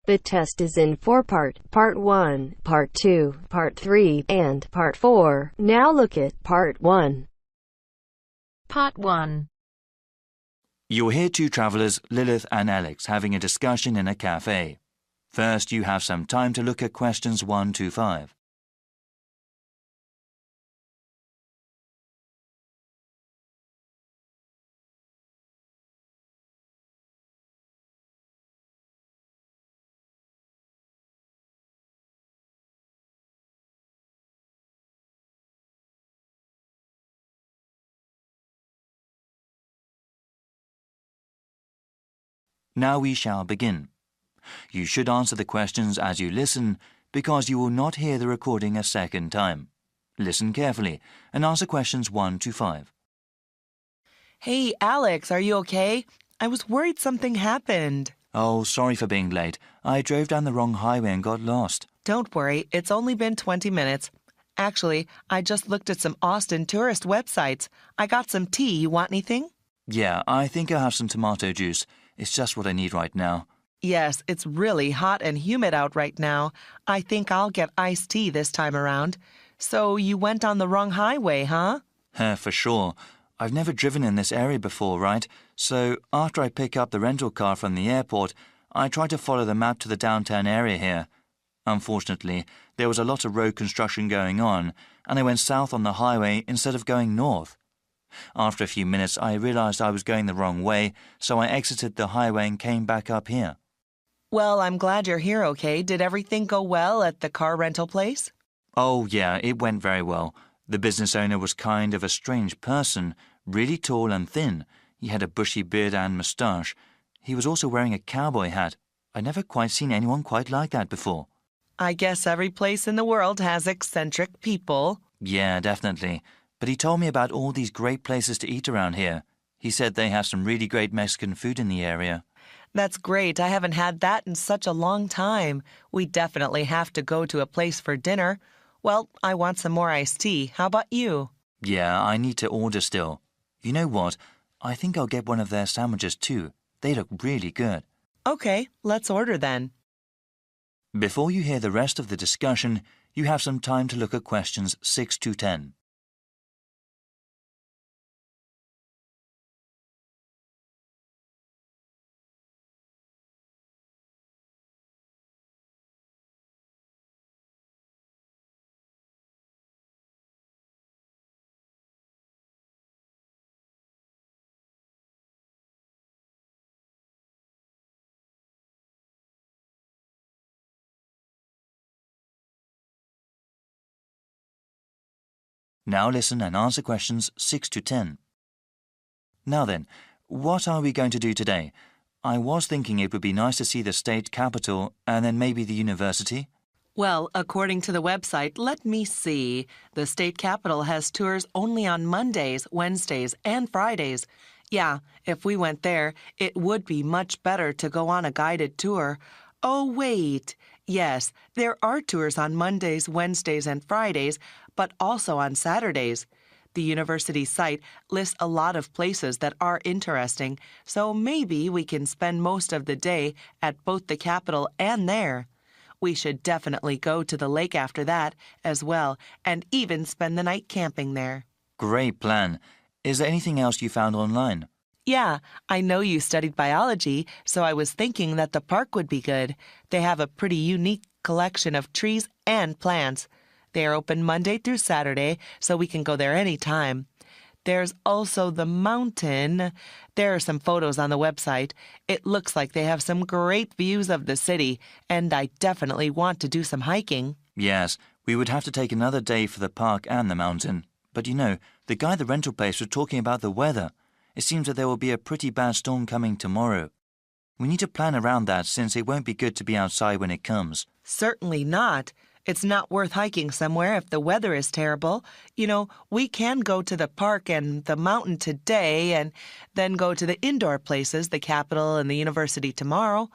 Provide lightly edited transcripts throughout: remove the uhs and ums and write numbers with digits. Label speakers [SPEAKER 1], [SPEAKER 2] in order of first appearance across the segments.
[SPEAKER 1] The test is in 4 parts: Part 1, Part 2, Part 3, and Part 4. Now look at Part 1.
[SPEAKER 2] Part 1.
[SPEAKER 3] You'll hear two travellers, Lilith and Alex, having a discussion in a cafe. First, you have some time to look at questions 1 to 5. Now we shall begin. You should answer the questions as you listen, because you will not hear the recording a second time. Listen carefully and answer questions 1 to 5.
[SPEAKER 4] Hey, Alex, are you okay? I was worried something happened.
[SPEAKER 3] Oh, sorry for being late. I drove down the wrong highway and got lost.
[SPEAKER 4] Don't worry, it's only been 20 minutes. Actually, I just looked at some Austin tourist websites. I got some tea. You want anything?
[SPEAKER 3] Yeah, I think I'll have some tomato juice. It's just what I need right now.
[SPEAKER 4] Yes, it's really hot and humid out right now. I think I'll get iced tea this time around. So you went on the wrong highway, huh?
[SPEAKER 3] For sure. I've never driven in this area before, right? So after I pick up the rental car from the airport, I try to follow the map to the downtown area here. Unfortunately, there was a lot of road construction going on, and I went south on the highway instead of going north. After a few minutes, I realized I was going the wrong way, so I exited the highway and came back up here.
[SPEAKER 4] Well, I'm glad you're here, okay? Did everything go well at the car rental place?
[SPEAKER 3] Oh, yeah, it went very well. The business owner was kind of a strange person, really tall and thin. He had a bushy beard and moustache. He was also wearing a cowboy hat. I'd never quite seen anyone quite like that before.
[SPEAKER 4] I guess every place in the world has eccentric people.
[SPEAKER 3] Yeah, definitely. But he told me about all these great places to eat around here. He said they have some really great Mexican food in the area.
[SPEAKER 4] That's great. I haven't had that in such a long time. We definitely have to go to a place for dinner. Well, I want some more iced tea. How about you?
[SPEAKER 3] Yeah, I need to order still. You know what? I think I'll get one of their sandwiches too. They look really good.
[SPEAKER 4] Okay, let's order then.
[SPEAKER 3] Before you hear the rest of the discussion, you have some time to look at questions 6 to 10. Now listen and answer questions 6 to 10. Now then, what are we going to do today? I was thinking it would be nice to see the state capitol and then maybe the university.
[SPEAKER 4] Well, according to the website, let me see. The state capitol has tours only on Mondays, Wednesdays, and Fridays. Yeah, if we went there, it would be much better to go on a guided tour. Oh, wait. Yes, there are tours on Mondays, Wednesdays, and Fridays, but also on Saturdays. The university site lists a lot of places that are interesting, so maybe we can spend most of the day at both the Capitol and there. We should definitely go to the lake after that as well, and even spend the night camping there.
[SPEAKER 3] Great plan. Is there anything else you found online?
[SPEAKER 4] Yeah, I know you studied biology, so I was thinking that the park would be good. They have a pretty unique collection of trees and plants. They are open Monday through Saturday, so we can go there anytime. There's also the mountain. There are some photos on the website. It looks like they have some great views of the city, and I definitely want to do some hiking.
[SPEAKER 3] Yes, we would have to take another day for the park and the mountain. But you know, the guy at the rental place was talking about the weather. It seems that there will be a pretty bad storm coming tomorrow. We need to plan around that since it won't be good to be outside when it comes.
[SPEAKER 4] Certainly not. It's not worth hiking somewhere if the weather is terrible. You know, we can go to the park and the mountain today and then go to the indoor places, the Capitol and the university tomorrow.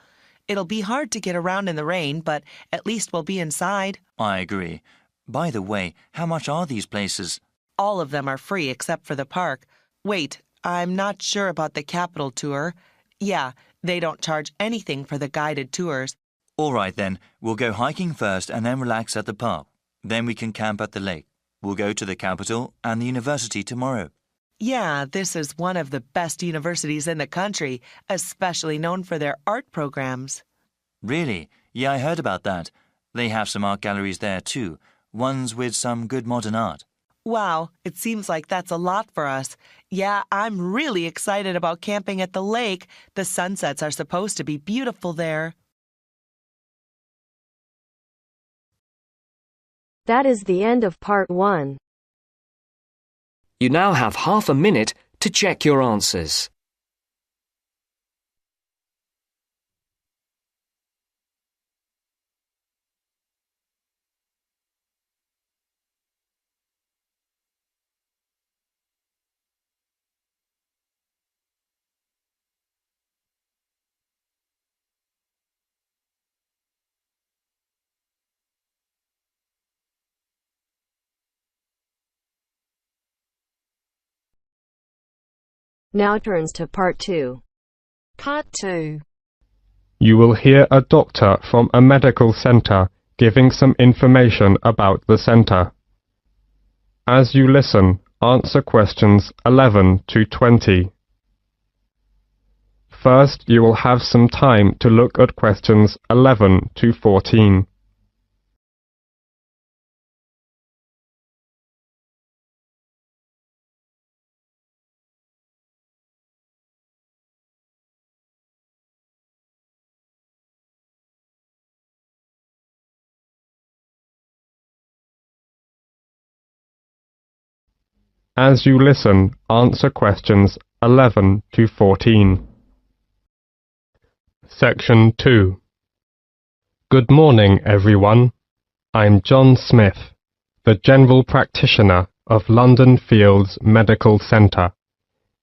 [SPEAKER 4] It'll be hard to get around in the rain, but at least we'll be inside.
[SPEAKER 3] I agree. By the way, how much are these places?
[SPEAKER 4] All of them are free except for the park. Wait, I'm not sure about the Capitol tour. Yeah, they don't charge anything for the guided tours.
[SPEAKER 3] All right then, we'll go hiking first and then relax at the park. Then we can camp at the lake. We'll go to the capital and the university tomorrow.
[SPEAKER 4] Yeah, this is one of the best universities in the country, especially known for their art programs.
[SPEAKER 3] Really? Yeah, I heard about that. They have some art galleries there too, ones with some good modern art.
[SPEAKER 4] Wow, it seems like that's a lot for us. Yeah, I'm really excited about camping at the lake. The sunsets are supposed to be beautiful there.
[SPEAKER 1] That is the end of part 1.
[SPEAKER 5] You now have half a minute to check your answers.
[SPEAKER 1] Now turns to part 2.
[SPEAKER 2] Part 2.
[SPEAKER 6] You will hear a doctor from a medical center giving some information about the center. As you listen, answer questions 11 to 20. First, you will have some time to look at questions 11 to 14. As you listen, answer questions 11 to 14. Section 2. Good morning, everyone. I'm John Smith, the General Practitioner of London Fields Medical Centre,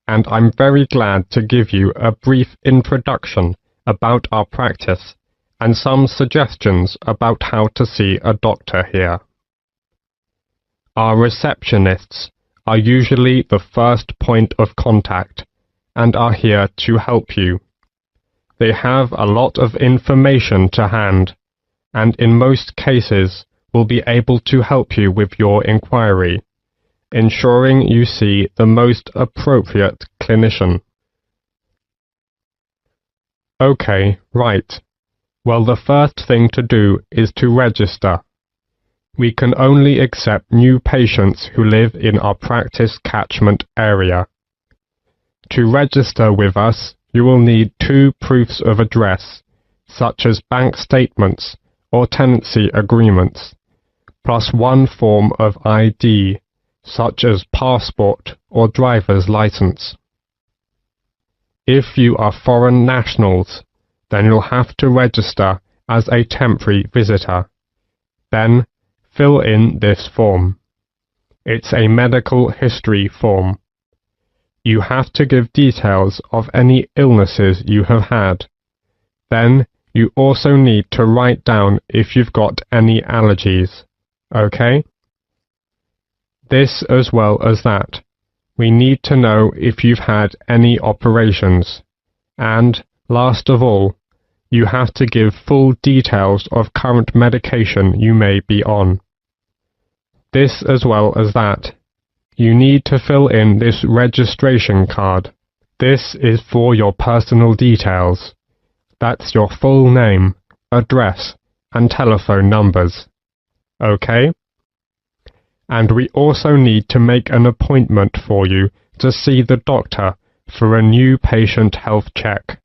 [SPEAKER 6] and I'm very glad to give you a brief introduction about our practice and some suggestions about how to see a doctor here. Our receptionists are usually the first point of contact and are here to help you. They have a lot of information to hand and in most cases will be able to help you with your inquiry, ensuring you see the most appropriate clinician. Okay, right. Well, the first thing to do is to register. We can only accept new patients who live in our practice catchment area. To register with us, you will need 2 proofs of address, such as bank statements or tenancy agreements, plus 1 form of ID, such as passport or driver's license. If you are foreign nationals, then you'll have to register as a temporary visitor. Then, fill in this form. It's a medical history form. You have to give details of any illnesses you have had. Then, you also need to write down if you've got any allergies. Okay? This as well as that. We need to know if you've had any operations. And, last of all, you have to give full details of current medication you may be on. This as well as that. You need to fill in this registration card. This is for your personal details. That's your full name, address, and telephone numbers. Okay? And we also need to make an appointment for you to see the doctor for a new patient health check.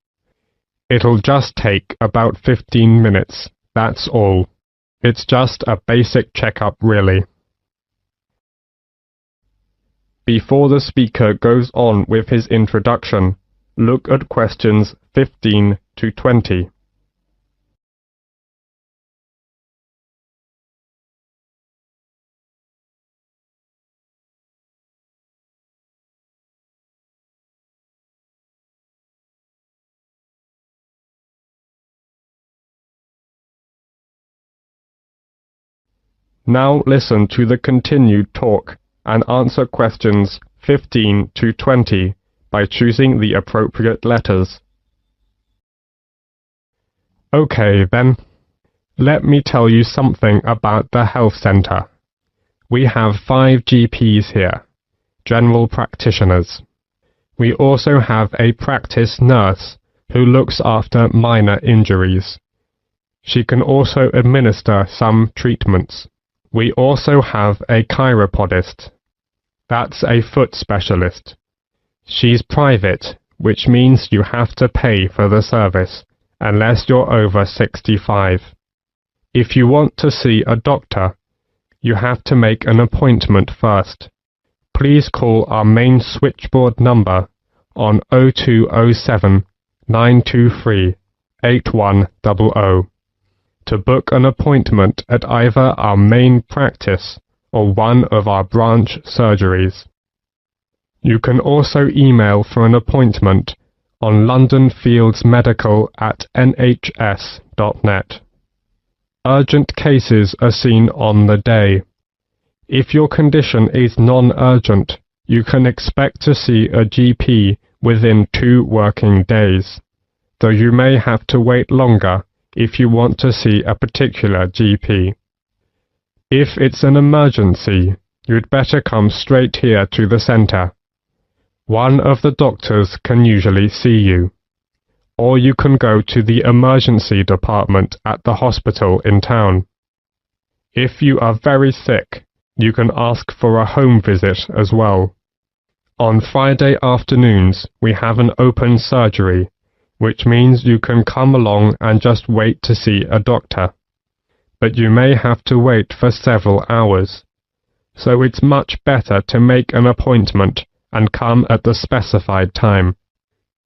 [SPEAKER 6] It'll just take about 15 minutes, that's all. It's just a basic checkup, really. Before the speaker goes on with his introduction, look at questions 15 to 20. Now listen to the continued talk and answer questions 15 to 20 by choosing the appropriate letters. Okay then, Let me tell you something about the health centre. We have 5 GPs here, general practitioners. We also have a practice nurse who looks after minor injuries. She can also administer some treatments. We also have a chiropodist. That's a foot specialist. She's private, which means you have to pay for the service, unless you're over 65. If you want to see a doctor, you have to make an appointment first. Please call our main switchboard number on 0207 923 8100 to book an appointment at either our main practice or one of our branch surgeries. You can also email for an appointment on londonfieldsmedical@nhs.net. Urgent cases are seen on the day. If your condition is non-urgent, you can expect to see a GP within 2 working days, though you may have to wait longer if you want to see a particular GP. If it's an emergency, you'd better come straight here to the centre. One of the doctors can usually see you. Or you can go to the emergency department at the hospital in town. If you are very sick, you can ask for a home visit as well. On Friday afternoons, we have an open surgery, which means you can come along and just wait to see a doctor. But you may have to wait for several hours. So it's much better to make an appointment and come at the specified time.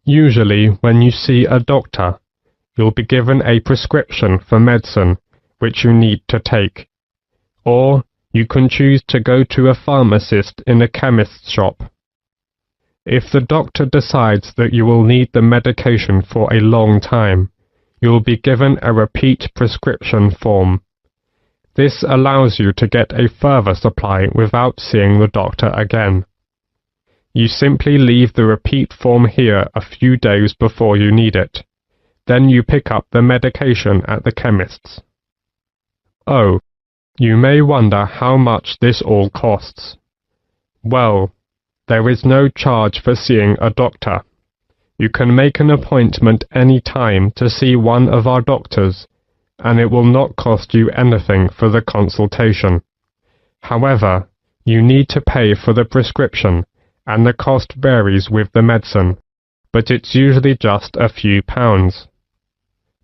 [SPEAKER 6] Usually, when you see a doctor, you'll be given a prescription for medicine which you need to take. Or you can choose to go to a pharmacist in a chemist's shop. If the doctor decides that you will need the medication for a long time, you will be given a repeat prescription form. This allows you to get a further supply without seeing the doctor again. You simply leave the repeat form here a few days before you need it. Then you pick up the medication at the chemist's. Oh, you may wonder how much this all costs. Well, there is no charge for seeing a doctor. You can make an appointment any time to see one of our doctors, and it will not cost you anything for the consultation. However, you need to pay for the prescription, and the cost varies with the medicine, but it's usually just a few pounds.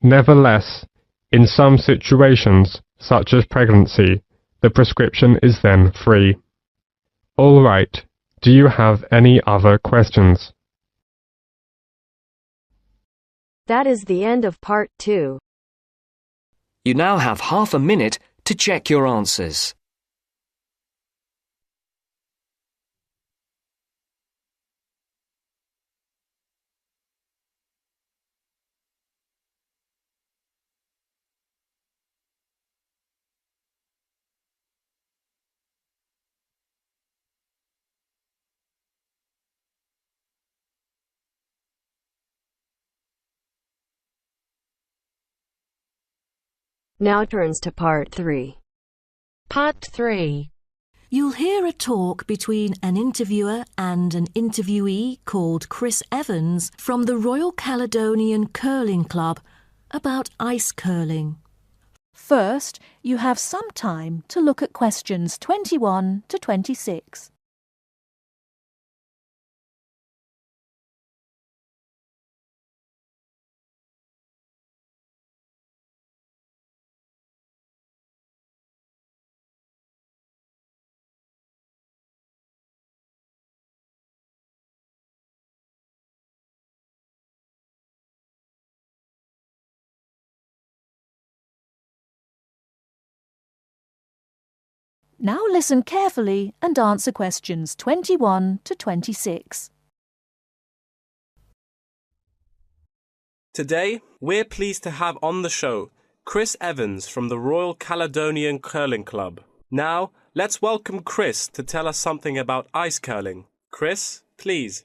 [SPEAKER 6] Nevertheless, in some situations, such as pregnancy, the prescription is then free. All right. Do you have any other questions?
[SPEAKER 1] That is the end of part 2.
[SPEAKER 5] You now have half a minute to check your answers.
[SPEAKER 1] Now turns to part 3.
[SPEAKER 2] Part 3.
[SPEAKER 7] You'll hear a talk between an interviewer and an interviewee called Chris Evans from the Royal Caledonian Curling Club about ice curling.
[SPEAKER 8] First, you have some time to look at questions 21 to 26. Now listen carefully and answer questions 21 to 26.
[SPEAKER 9] Today, we're pleased to have on the show Chris Evans from the Royal Caledonian Curling Club. Now, let's welcome Chris to tell us something about ice curling. Chris, please.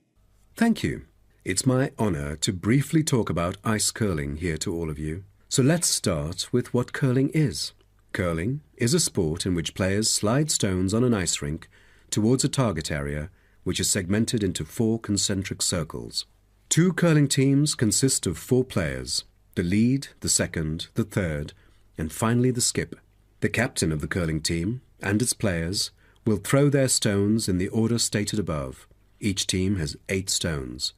[SPEAKER 10] Thank you. It's my honour to briefly talk about ice curling here to all of you. So let's start with what curling is. Curling is a sport in which players slide stones on an ice rink towards a target area which is segmented into 4 concentric circles. 2 curling teams consist of 4 players, the lead, the second, the third, and finally the skip. The captain of the curling team and its players will throw their stones in the order stated above. Each team has 8 stones.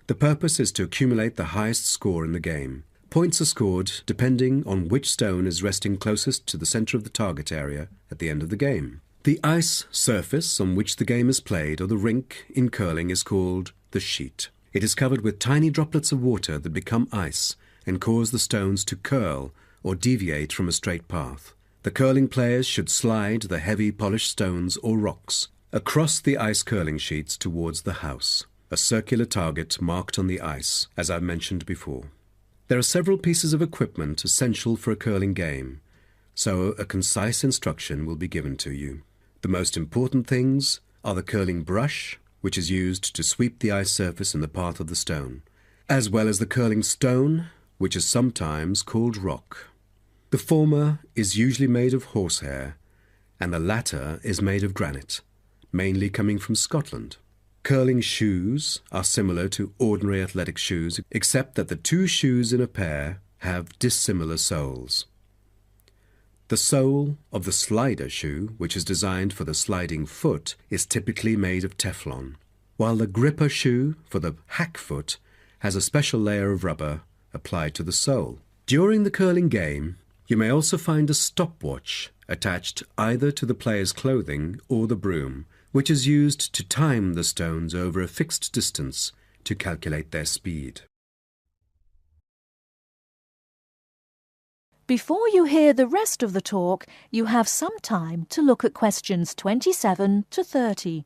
[SPEAKER 10] The purpose is to accumulate the highest score in the game. Points are scored depending on which stone is resting closest to the centre of the target area at the end of the game. The ice surface on which the game is played, or the rink in curling, is called the sheet. It is covered with tiny droplets of water that become ice and cause the stones to curl or deviate from a straight path. The curling players should slide the heavy polished stones or rocks across the ice curling sheets towards the house, a circular target marked on the ice, as I mentioned before. There are several pieces of equipment essential for a curling game, so a concise instruction will be given to you. The most important things are the curling brush, which is used to sweep the ice surface in the path of the stone, as well as the curling stone, which is sometimes called rock. The former is usually made of horsehair, and the latter is made of granite, mainly coming from Scotland. Curling shoes are similar to ordinary athletic shoes, except that the 2 shoes in a pair have dissimilar soles. The sole of the slider shoe, which is designed for the sliding foot, is typically made of Teflon, while the gripper shoe for the hack foot has a special layer of rubber applied to the sole. During the curling game, you may also find a stopwatch attached either to the player's clothing or the broom, which is used to time the stones over a fixed distance to calculate their speed.
[SPEAKER 8] Before you hear the rest of the talk, you have some time to look at questions 27 to 30.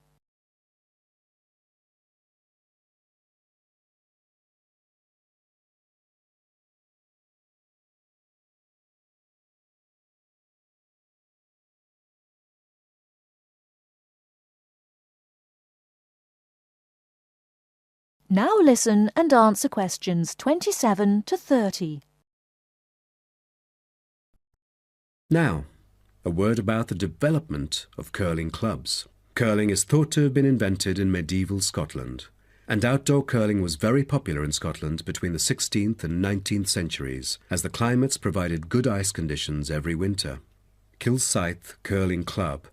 [SPEAKER 8] Now listen and answer questions 27 to 30.
[SPEAKER 10] Now, a word about the development of curling clubs. Curling is thought to have been invented in medieval Scotland, and outdoor curling was very popular in Scotland between the 16th and 19th centuries, as the climates provided good ice conditions every winter. Kilsyth Curling Club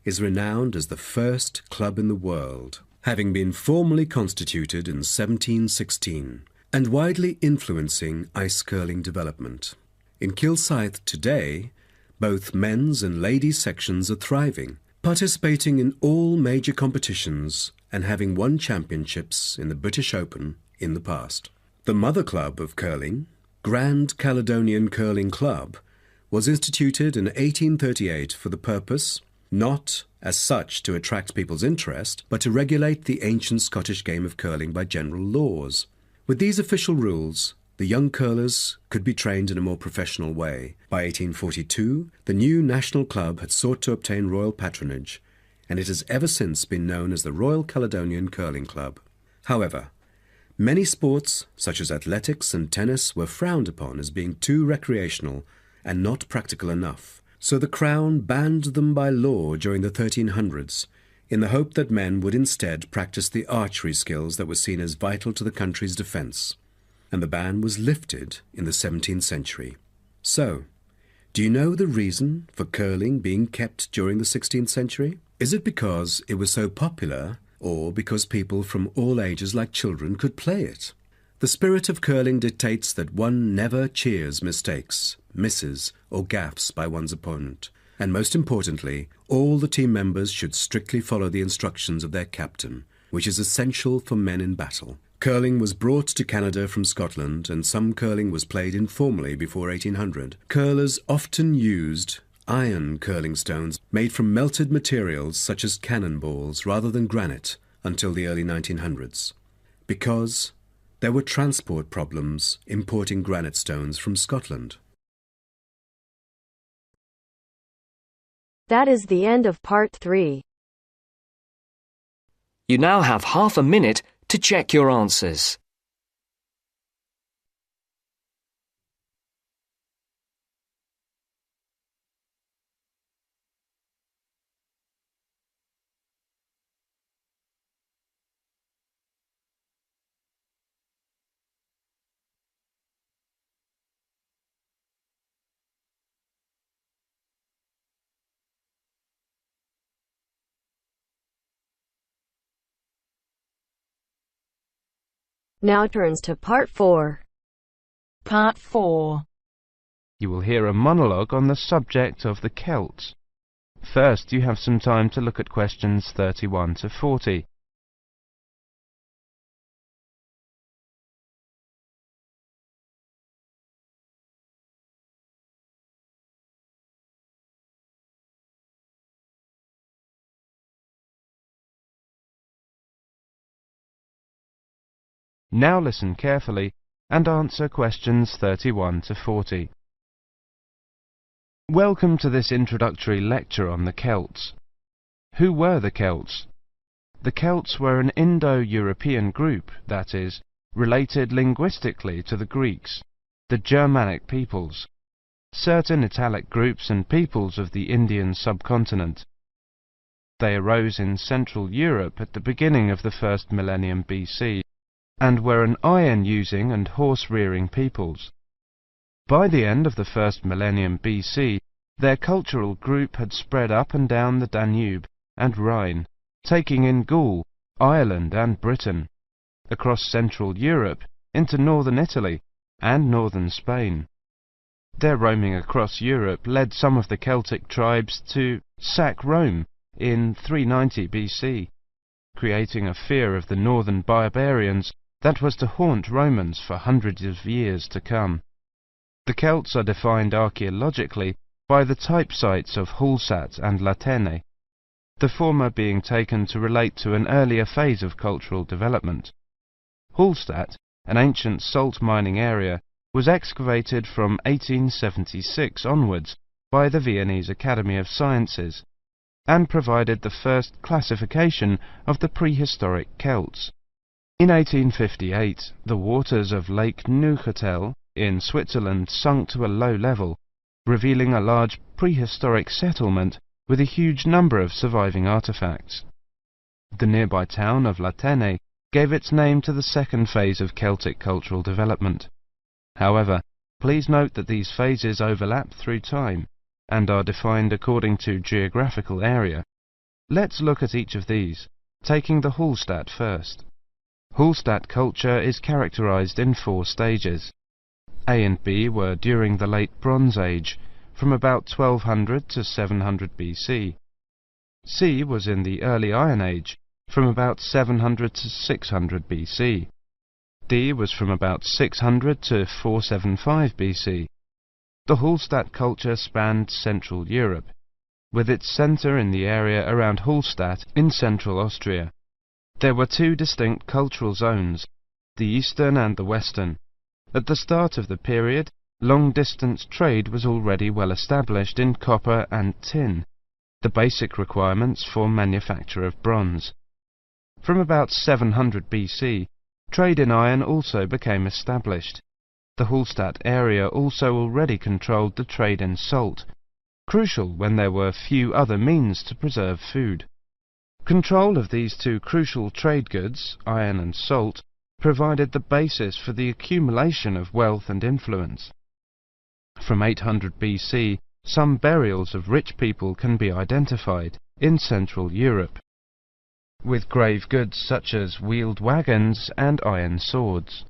[SPEAKER 10] is renowned as the first club in the world, having been formally constituted in 1716, and widely influencing ice curling development. In Kilsyth today, both men's and ladies' sections are thriving, participating in all major competitions and having won championships in the British Open in the past. The mother club of curling, Grand Caledonian Curling Club, was instituted in 1838 for the purpose, not as such to attract people's interest, but to regulate the ancient Scottish game of curling by general laws. With these official rules, the young curlers could be trained in a more professional way. By 1842, the new national club had sought to obtain royal patronage, and it has ever since been known as the Royal Caledonian Curling Club. However, many sports, such as athletics and tennis, were frowned upon as being too recreational and not practical enough. So the Crown banned them by law during the 1300s, in the hope that men would instead practice the archery skills that were seen as vital to the country's defence. And the ban was lifted in the 17th century. So, do you know the reason for curling being kept during the 16th century? Is it because it was so popular, or because people from all ages like children could play it? The spirit of curling dictates that one never cheers mistakes, misses, or gaffes by one's opponent. And most importantly, all the team members should strictly follow the instructions of their captain, which is essential for men in battle. Curling was brought to Canada from Scotland, and some curling was played informally before 1800. Curlers often used iron curling stones made from melted materials such as cannonballs rather than granite until the early 1900s, because there were transport problems importing granite stones from Scotland.
[SPEAKER 1] That is the end of part 3.
[SPEAKER 5] You now have half a minute to check your answers.
[SPEAKER 1] Now turns to Part 4.
[SPEAKER 2] Part 4.
[SPEAKER 11] You will hear a monologue on the subject of the Celts. First, you have some time to look at questions 31 to 40. Now listen carefully and answer questions 31 to 40. Welcome to this introductory lecture on the Celts. Who were the Celts? The Celts were an Indo-European group, that is, related linguistically to the Greeks, the Germanic peoples, certain Italic groups and peoples of the Indian subcontinent. They arose in Central Europe at the beginning of the first millennium BC, and were an iron-using and horse-rearing peoples. By the end of the first millennium BC, their cultural group had spread up and down the Danube and Rhine, taking in Gaul, Ireland and Britain, across Central Europe into northern Italy and northern Spain. Their roaming across Europe led some of the Celtic tribes to sack Rome in 390 BC, creating a fear of the northern barbarians that was to haunt Romans for hundreds of years to come. The Celts are defined archaeologically by the type sites of Hallstatt and Latene, the former being taken to relate to an earlier phase of cultural development. Hallstatt, an ancient salt mining area, was excavated from 1876 onwards by the Viennese Academy of Sciences, and provided the first classification of the prehistoric Celts. In 1858, the waters of Lake Neuchâtel in Switzerland sunk to a low level, revealing a large prehistoric settlement with a huge number of surviving artifacts. The nearby town of Latene gave its name to the second phase of Celtic cultural development. However, please note that these phases overlap through time and are defined according to geographical area. Let's look at each of these, taking the Hallstatt first. Hallstatt culture is characterized in 4 stages. A and B were during the Late Bronze Age, from about 1200 to 700 BC. C was in the Early Iron Age, from about 700 to 600 BC. D was from about 600 to 475 BC. The Hallstatt culture spanned Central Europe, with its centre in the area around Hallstatt in central Austria. There were 2 distinct cultural zones, the eastern and the western. At the start of the period, long-distance trade was already well established in copper and tin, the basic requirements for manufacture of bronze. From about 700 BC, trade in iron also became established. The Hallstatt area also already controlled the trade in salt, crucial when there were few other means to preserve food. Control of these 2 crucial trade goods, iron and salt, provided the basis for the accumulation of wealth and influence. From 800 BC, some burials of rich people can be identified in Central Europe, with grave goods such as wheeled wagons and iron swords.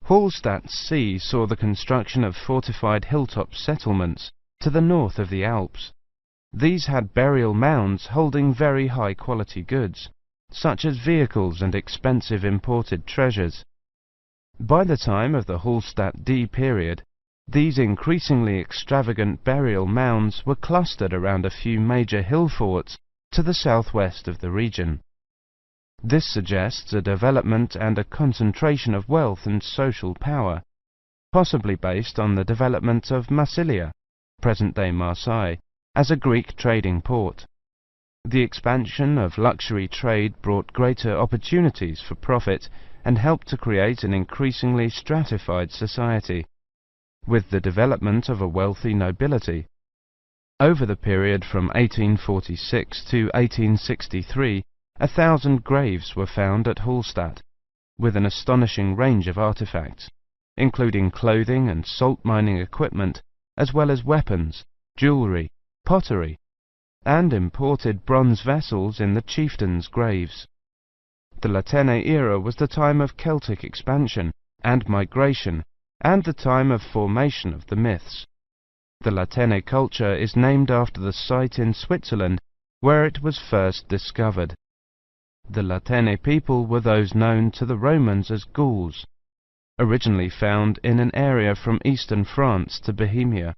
[SPEAKER 11] Hallstatt C saw the construction of fortified hilltop settlements to the north of the Alps. These had burial mounds holding very high-quality goods, such as vehicles and expensive imported treasures. By the time of the Hallstatt D period, these increasingly extravagant burial mounds were clustered around a few major hill forts to the southwest of the region. This suggests a development and a concentration of wealth and social power, possibly based on the development of Massilia, present-day Marseille, as a Greek trading port. The expansion of luxury trade brought greater opportunities for profit and helped to create an increasingly stratified society, with the development of a wealthy nobility. Over the period from 1846 to 1863, 1,000 graves were found at Hallstatt, with an astonishing range of artifacts, including clothing and salt mining equipment, as well as weapons, jewellery, pottery, and imported bronze vessels in the chieftains' graves. The Latene era was the time of Celtic expansion and migration, and the time of formation of the myths. The Latene culture is named after the site in Switzerland where it was first discovered. The Latene people were those known to the Romans as Gauls, originally found in an area from eastern France to Bohemia.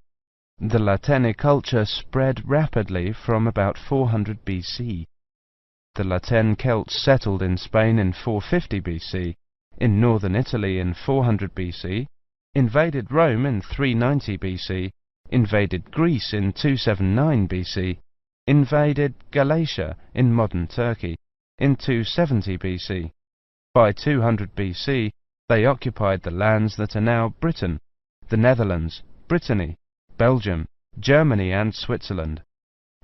[SPEAKER 11] The Latene culture spread rapidly from about 400 BC. The Latene Celts settled in Spain in 450 BC, in northern Italy in 400 BC, invaded Rome in 390 BC, invaded Greece in 279 BC, invaded Galatia in modern Turkey in 270 BC. By 200 BC, they occupied the lands that are now Britain, the Netherlands, Brittany, Belgium, Germany and Switzerland.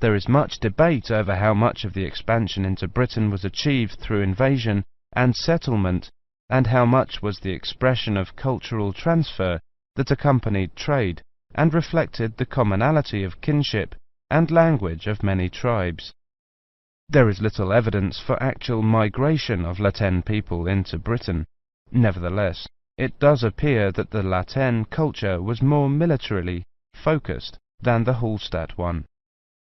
[SPEAKER 11] There is much debate over how much of the expansion into Britain was achieved through invasion and settlement, and how much was the expression of cultural transfer that accompanied trade and reflected the commonality of kinship and language of many tribes. There is little evidence for actual migration of Latene people into Britain. Nevertheless, it does appear that the Latene culture was more militarily focused than the Hallstatt one.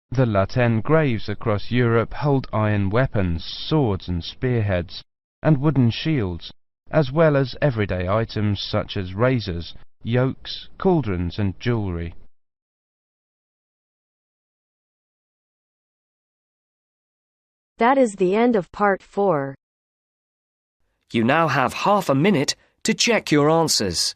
[SPEAKER 11] The Latene graves across Europe hold iron weapons, swords and spearheads, and wooden shields, as well as everyday items such as razors, yokes, cauldrons and jewellery.
[SPEAKER 1] That is the end of part 4.
[SPEAKER 5] You now have half a minute to check your answers.